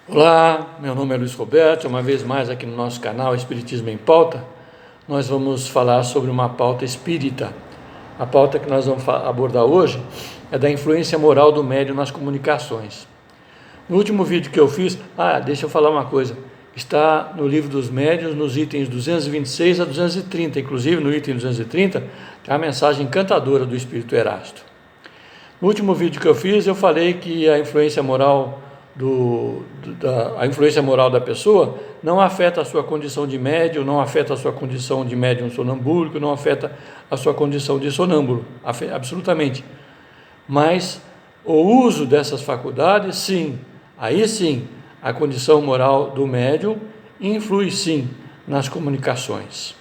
Olá, meu nome é Luiz Roberto, uma vez mais aqui no nosso canal Espiritismo em Pauta. Nós vamos falar sobre uma pauta espírita. A pauta que nós vamos abordar hoje é da influência moral do médium nas comunicações. No último vídeo que eu fiz, deixa eu falar uma coisa, está no livro dos médiuns, nos itens 226 a 230, inclusive no item 230, tem a mensagem encantadora do Espírito Erasto. No último vídeo que eu fiz, eu falei que a influência moral da pessoa não afeta a sua condição de médium, não afeta a sua condição de médium sonambúlico, não afeta a sua condição de sonâmbulo, absolutamente. Mas o uso dessas faculdades, sim, aí sim, a condição moral do médium influi sim nas comunicações.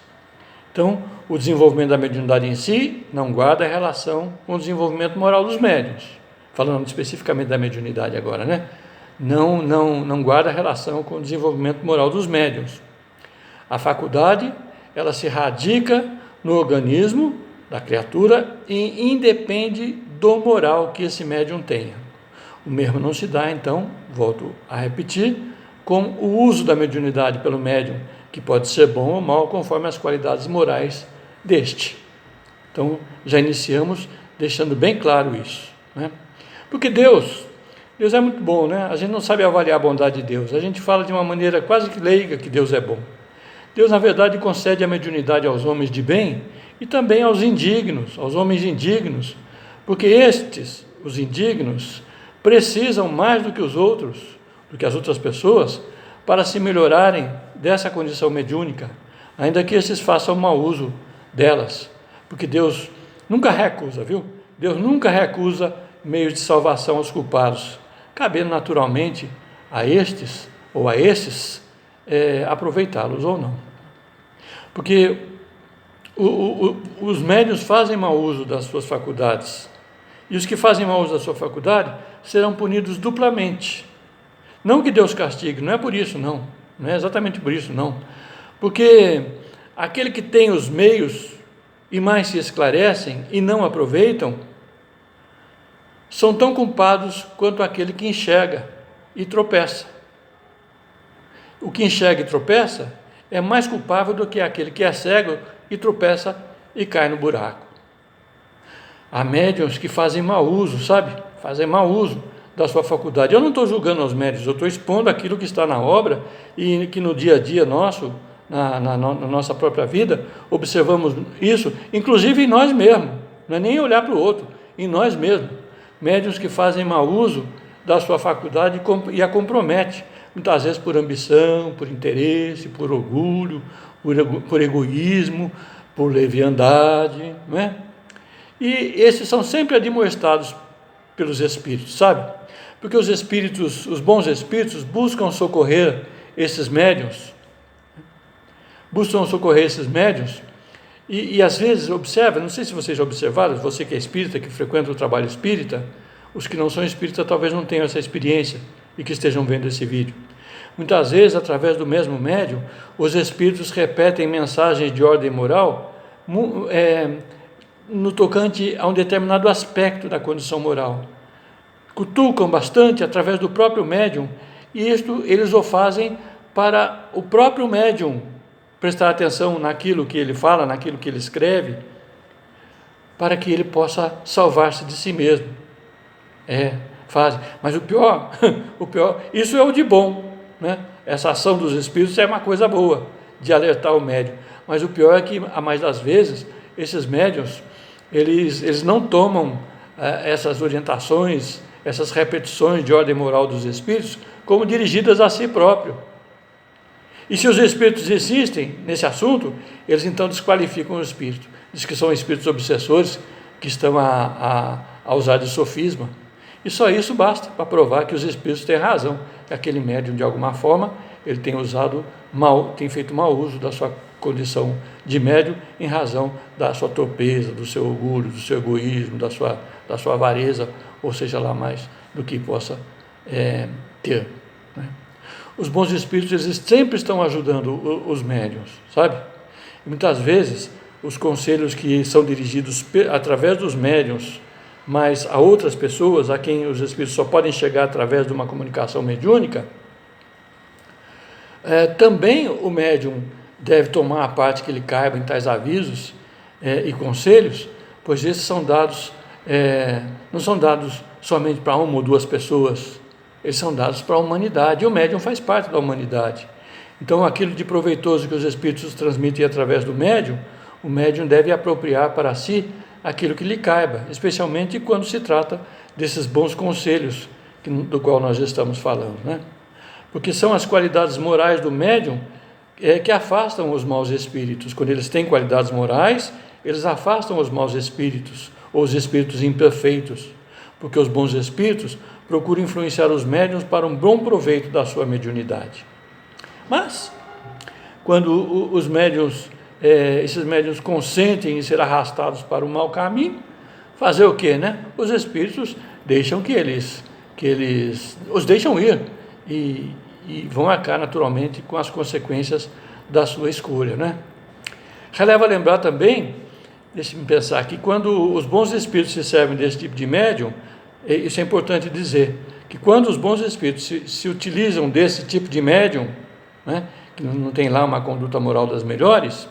Então, o desenvolvimento da mediunidade em si não guarda relação com o desenvolvimento moral dos médiuns. Falando especificamente da mediunidade agora, né? Não guarda relação com o desenvolvimento moral dos médiuns. A faculdade, ela se radica no organismo da criatura e independe do moral que esse médium tenha. O mesmo não se dá, então, volto a repetir, com o uso da mediunidade pelo médium, que pode ser bom ou mal, conforme as qualidades morais deste. Então, já iniciamos deixando bem claro isso, né? Porque Deus é muito bom, né? A gente não sabe avaliar a bondade de Deus, a gente fala de uma maneira quase que leiga que Deus é bom. Deus, na verdade, concede a mediunidade aos homens de bem e também aos indignos, aos homens indignos, porque estes, os indignos, precisam mais do que os outros, do que as outras pessoas, para se melhorarem dessa condição mediúnica, ainda que esses façam mau uso delas, porque Deus nunca recusa, viu? Deus nunca recusa meios de salvação aos culpados, cabendo naturalmente a estes ou a esses aproveitá-los ou não. Porque os médiuns fazem mau uso das suas faculdades, e os que fazem mau uso da sua faculdade serão punidos duplamente. Não que Deus castigue, não é por isso não é exatamente por isso não, porque aquele que tem os meios e mais se esclarecem e não aproveitam, são tão culpados quanto aquele que enxerga e tropeça. O que enxerga e tropeça é mais culpável do que aquele que é cego e tropeça e cai no buraco. Há médiuns que fazem mau uso, sabe? Fazem mau uso da sua faculdade. Eu não estou julgando os médiuns, eu estou expondo aquilo que está na obra e que no dia a dia nosso, na nossa própria vida, observamos isso, inclusive em nós mesmos, não é nem olhar para o outro, em nós mesmos. Médiuns que fazem mau uso da sua faculdade e a compromete, muitas vezes por ambição, por interesse, por orgulho, por egoísmo, por leviandade, não é? E esses são sempre admoestados pelos espíritos, sabe? Porque os espíritos, os bons espíritos, buscam socorrer esses médiuns, e às vezes observa, não sei se vocês já observaram, você que é espírita, que frequenta o trabalho espírita, os que não são espíritas talvez não tenham essa experiência e que estejam vendo esse vídeo. Muitas vezes, através do mesmo médium, os espíritos repetem mensagens de ordem moral no tocante a um determinado aspecto da condição moral. Cutucam bastante através do próprio médium, e isto eles o fazem para o próprio médium prestar atenção naquilo que ele fala, naquilo que ele escreve, para que ele possa salvar-se de si mesmo. Fazem. Mas o pior, isso é o de bom, né? Essa ação dos espíritos é uma coisa boa, de alertar o médium. Mas o pior é que, a mais das vezes, esses médiuns, eles não tomam essas orientações, essas repetições de ordem moral dos espíritos como dirigidas a si próprio. E se os espíritos insistem nesse assunto, eles então desqualificam o espírito. Diz que são espíritos obsessores que estão a usar de sofisma. E só isso basta para provar que os espíritos têm razão, que aquele médium, de alguma forma, ele tem feito mau uso da sua condição de médium em razão da sua torpeza, do seu orgulho, do seu egoísmo, da sua avareza, ou seja lá mais do que possa ter, né? Os bons espíritos, eles sempre estão ajudando os médiuns, sabe? E muitas vezes os conselhos que são dirigidos através dos médiuns mas a outras pessoas, a quem os espíritos só podem chegar através de uma comunicação mediúnica, Também o médium deve tomar a parte que lhe caiba em tais avisos e conselhos, pois esses são dados, não são dados somente para uma ou duas pessoas, eles são dados para a humanidade, e o médium faz parte da humanidade. Então, aquilo de proveitoso que os espíritos transmitem através do médium, o médium deve apropriar para si aquilo que lhe caiba, especialmente quando se trata desses bons conselhos do qual nós estamos falando, né? Porque são as qualidades morais do médium que afastam os maus espíritos. Quando eles têm qualidades morais, eles afastam os maus espíritos, ou os espíritos imperfeitos, porque os bons espíritos procuram influenciar os médiuns para um bom proveito da sua mediunidade. Mas, quando os médiuns, esses médiuns consentem em ser arrastados para o mau caminho, fazer o quê, né? Os espíritos deixam que eles os deixam ir e vão arcar naturalmente com as consequências da sua escolha, né? Releva lembrar também, deixe-me pensar aqui, quando os bons espíritos se servem desse tipo de médium, isso é importante dizer, que quando os bons espíritos se utilizam desse tipo de médium, né, que não tem lá uma conduta moral das melhores,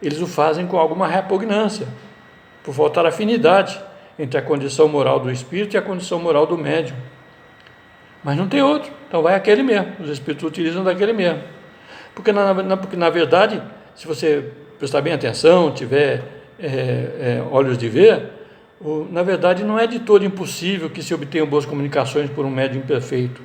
eles o fazem com alguma repugnância, por faltar afinidade entre a condição moral do espírito e a condição moral do médium. Mas não tem outro, então vai aquele mesmo, os espíritos utilizam daquele mesmo. Porque na verdade, se você prestar bem atenção, tiver olhos de ver, na verdade não é de todo impossível que se obtenham boas comunicações por um médium imperfeito.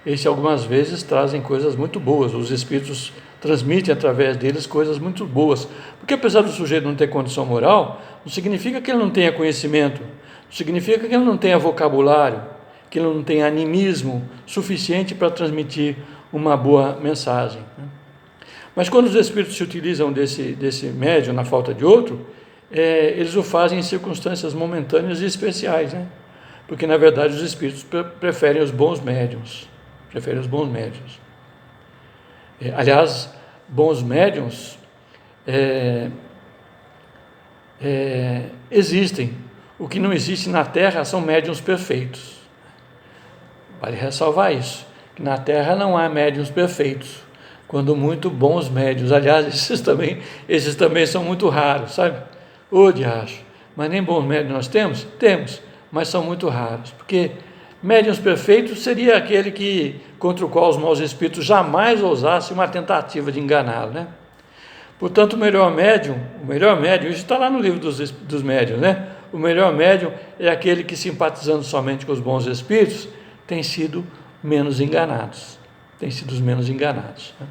Esses algumas vezes trazem coisas muito boas, os espíritos transmitem através deles coisas muito boas, porque apesar do sujeito não ter condição moral, não significa que ele não tenha conhecimento, não significa que ele não tenha vocabulário, que ele não tenha animismo suficiente para transmitir uma boa mensagem. Mas quando os espíritos se utilizam desse médium na falta de outro, eles o fazem em circunstâncias momentâneas e especiais, né? Porque na verdade os espíritos preferem os bons médiuns. Aliás, bons médiuns existem. O que não existe na Terra são médiuns perfeitos. Vale ressalvar isso, que na Terra não há médiuns perfeitos, quando muito bons médiuns. Aliás, esses também são muito raros, sabe? Diacho, mas nem bons médiuns nós temos? Temos, mas são muito raros, porque médiuns perfeitos seria aquele contra o qual os maus espíritos jamais ousassem uma tentativa de enganá-lo, né? Portanto, o melhor médium, isso está lá no livro dos médiuns, né? O melhor médium é aquele que, simpatizando somente com os bons espíritos, tem sido menos enganados, né?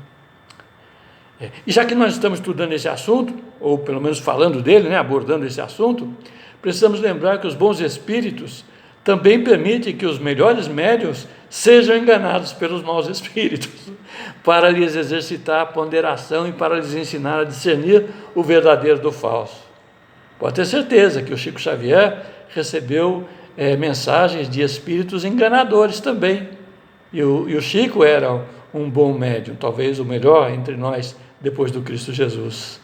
E já que nós estamos estudando esse assunto, ou pelo menos falando dele, né, abordando esse assunto, precisamos lembrar que os bons espíritos também permitem que os melhores médiuns sejam enganados pelos maus espíritos, para lhes exercitar a ponderação e para lhes ensinar a discernir o verdadeiro do falso. Pode ter certeza que o Chico Xavier recebeu mensagens de espíritos enganadores também, e o Chico era um bom médium, talvez o melhor entre nós depois do Cristo Jesus.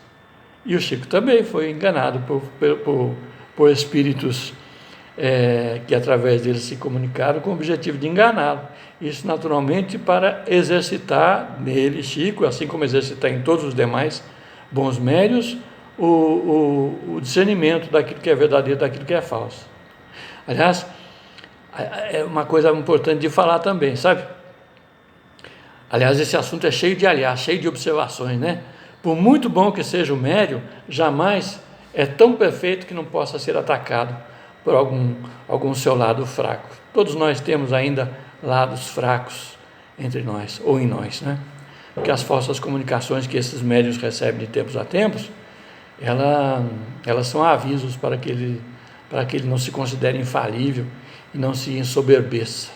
E o Chico também foi enganado por espíritos que através dele se comunicaram com o objetivo de enganá-lo. Isso naturalmente para exercitar nele, Chico, assim como exercitar em todos os demais bons médiuns, o discernimento daquilo que é verdadeiro, daquilo que é falso. Aliás, é uma coisa importante de falar também, sabe? Aliás, esse assunto é cheio de observações, né? Por muito bom que seja o médium, jamais é tão perfeito que não possa ser atacado por algum seu lado fraco. Todos nós temos ainda lados fracos entre nós, ou em nós, né? Porque as falsas comunicações que esses médiuns recebem de tempos a tempos, elas são avisos para que ele não se considere infalível e não se ensoberbeça.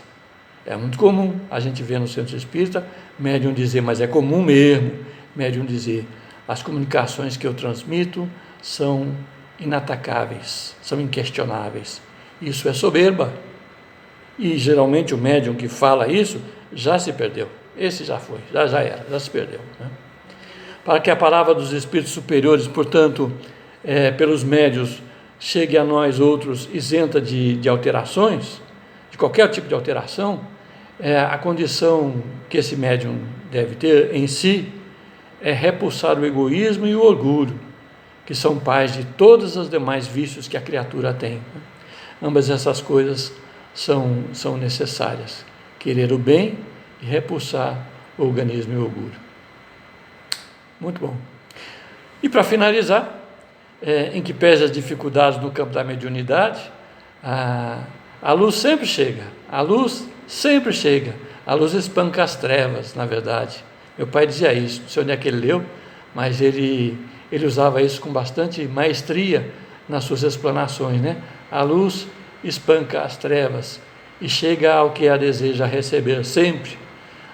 É muito comum a gente ver no centro espírita médium dizer, mas é comum mesmo, médium dizer, as comunicações que eu transmito são inatacáveis, são inquestionáveis. Isso é soberba. E geralmente o médium que fala isso já se perdeu. Esse já foi, já era, já se perdeu, né? Para que a palavra dos espíritos superiores, portanto, pelos médiuns, chegue a nós outros isenta de alterações, de qualquer tipo de alteração, a condição que esse médium deve ter em si é repulsar o egoísmo e o orgulho, que são pais de todos os demais vícios que a criatura tem. Ambas essas coisas são necessárias: querer o bem e repulsar o organismo e o orgulho. Muito bom. E para finalizar, em que pese as dificuldades no campo da mediunidade, a luz sempre chega, a luz sempre chega, a luz espanca as trevas, na verdade. Meu pai dizia isso, não sei onde é que ele leu, mas ele usava isso com bastante maestria nas suas explanações, né? A luz espanca as trevas e chega ao que a deseja receber sempre,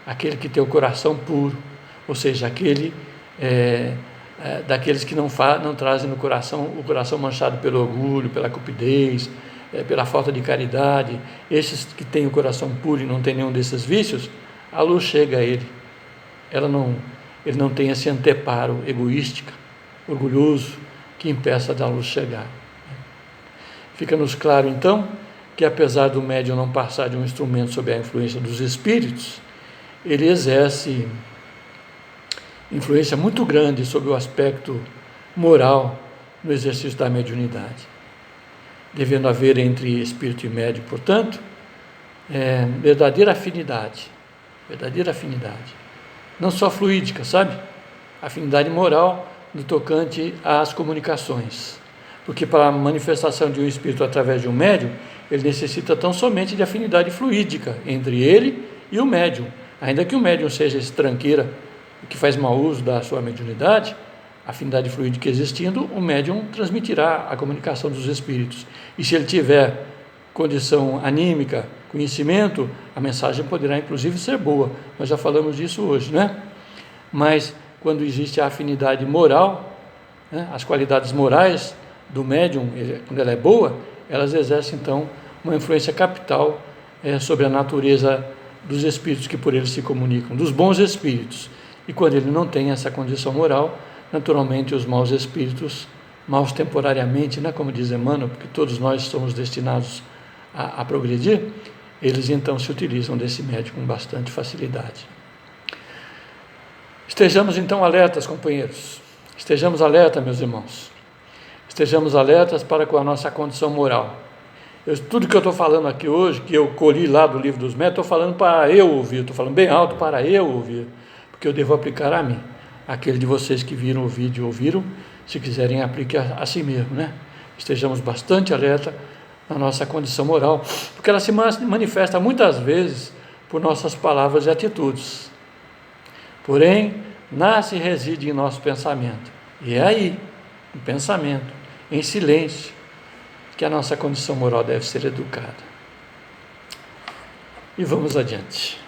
aquele que tem o coração puro, ou seja, aquele daqueles que não trazem no coração o coração manchado pelo orgulho, pela cupidez, pela falta de caridade. Esses que têm o coração puro e não tem nenhum desses vícios, a luz chega a ele. Ele não tem esse anteparo egoístico, orgulhoso, que impeça da luz chegar. Fica-nos claro, então, que apesar do médium não passar de um instrumento sob a influência dos espíritos, ele exerce influência muito grande sobre o aspecto moral no exercício da mediunidade. Devendo haver entre espírito e médium, portanto, verdadeira afinidade, não só fluídica, sabe? Afinidade moral no tocante às comunicações, porque para a manifestação de um espírito através de um médium, ele necessita tão somente de afinidade fluídica entre ele e o médium, ainda que o médium seja esse tranqueira, que faz mau uso da sua mediunidade. A afinidade fluídica existindo, o médium transmitirá a comunicação dos espíritos, e se ele tiver condição anímica, conhecimento, a mensagem poderá inclusive ser boa. Nós já falamos disso hoje, né? Mas quando existe a afinidade moral, né, as qualidades morais do médium, quando ela é boa, elas exercem então uma influência capital sobre a natureza dos espíritos que por ele se comunicam, dos bons espíritos. E quando ele não tem essa condição moral, naturalmente os maus espíritos, maus temporariamente, né, como diz Emmanuel, porque todos nós somos destinados a progredir, eles então se utilizam desse médium com bastante facilidade. Estejamos então alertas, companheiros, estejamos alertas, meus irmãos, estejamos alertas para com a nossa condição moral. Tudo que eu estou falando aqui hoje, que eu colhi lá do Livro dos Médiuns, estou falando para eu ouvir, estou falando bem alto para eu ouvir, porque eu devo aplicar a mim. Aquele de vocês que viram o vídeo ouviram, se quiserem, aplique a si mesmo, né? Estejamos bastante alerta na nossa condição moral, porque ela se manifesta muitas vezes por nossas palavras e atitudes. Porém, nasce e reside em nosso pensamento. E é aí, no pensamento, em silêncio, que a nossa condição moral deve ser educada. E vamos adiante.